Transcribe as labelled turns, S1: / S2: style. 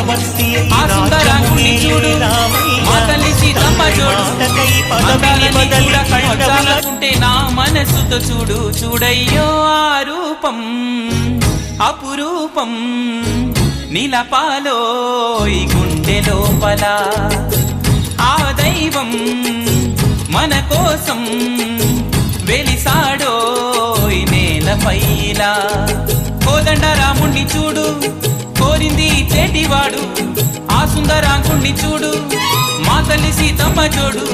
S1: ఆ సుందరాంగుని చూడు మా తల్లి సీతమ్మ చూడు చాలకుంటే నా మనసుతో చూడు చూడయ్యో ఆ రూపం అపురూపం నిలపాలో ఈ గుండె లోపల ఆ దైవం మన కోసం వెలిసాడో ఈ నేలపైలా కోదండ రాముణ్ణి చూడు కోరింది చేటివాడు ఆ సుందరాంగుణ్ణి చూడు మా తల్లి సీతమ్మ చూడు